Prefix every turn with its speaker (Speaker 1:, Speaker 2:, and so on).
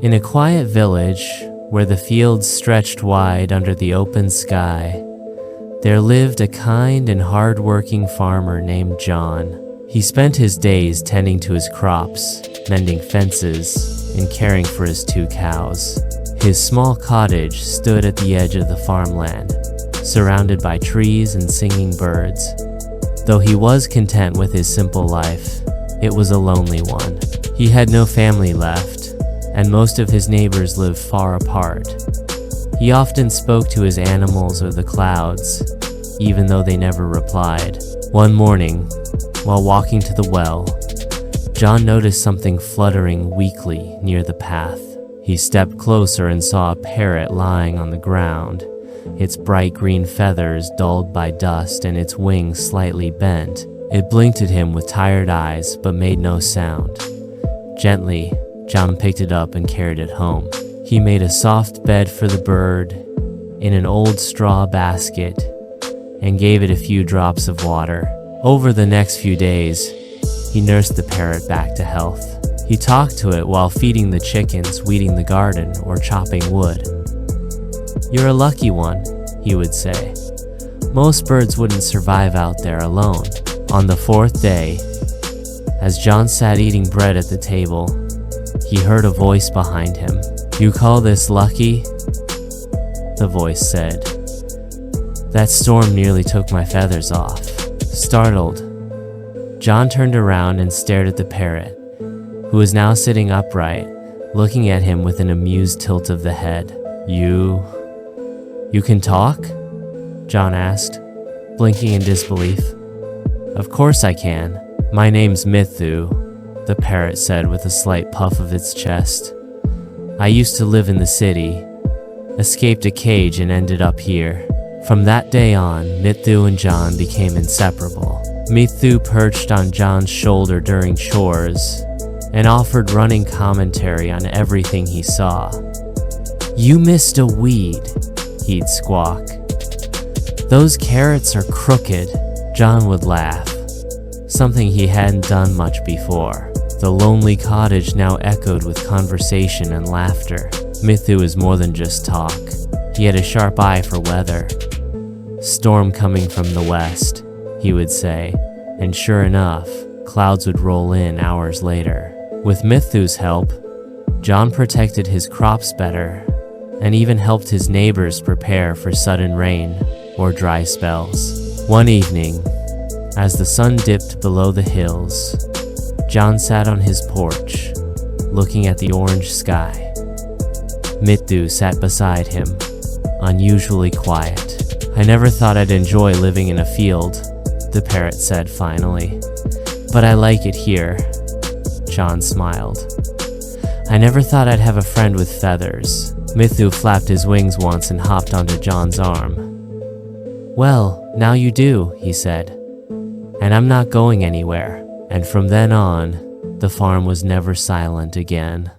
Speaker 1: In a quiet village, where the fields stretched wide under the open sky, there lived a kind and hard-working farmer named John. He spent his days tending to his crops, mending fences, and caring for his 2 cows. His small cottage stood at the edge of the farmland, surrounded by trees and singing birds. Though he was content with his simple life, it was a lonely one. He had no family left, and most of his neighbors lived far apart. He often spoke to his animals or the clouds, even though they never replied. One morning, while walking to the well, John noticed something fluttering weakly near the path. He stepped closer and saw a parrot lying on the ground, its bright green feathers dulled by dust and its wings slightly bent. It blinked at him with tired eyes but made no sound. Gently, John picked it up and carried it home. He made a soft bed for the bird in an old straw basket and gave it a few drops of water. Over the next few days, he nursed the parrot back to health. He talked to it while feeding the chickens, weeding the garden, or chopping wood. "You're a lucky one," he would say. "Most birds wouldn't survive out there alone." On the 4th day, as John sat eating bread at the table, he heard a voice behind him. "You call this lucky?" the voice said. "That storm nearly took my feathers off." Startled, John turned around and stared at the parrot, who was now sitting upright, looking at him with an amused tilt of the head. You can talk?" John asked, blinking in disbelief. "Of course I can. My name's Mithu," the parrot said with a slight puff of its chest. "I used to live in the city, escaped a cage and ended up here." From that day on, Mithu and John became inseparable. Mithu perched on John's shoulder during chores and offered running commentary on everything he saw. "You missed a weed," he'd squawk. "Those carrots are crooked," John would laugh, something he hadn't done much before. The lonely cottage now echoed with conversation and laughter. Mithu is more than just talk. He had a sharp eye for weather. "Storm coming from the west," he would say, and sure enough, clouds would roll in hours later. With Mithu's help, John protected his crops better and even helped his neighbors prepare for sudden rain or dry spells. One evening, as the sun dipped below the hills, John sat on his porch, looking at the orange sky. Mithu sat beside him, unusually quiet. "I never thought I'd enjoy living in a field," the parrot said finally. "But I like it here." John smiled. "I never thought I'd have a friend with feathers." Mithu flapped his wings once and hopped onto John's arm. "Well, now you do," he said. "And I'm not going anywhere." And from then on, the farm was never silent again.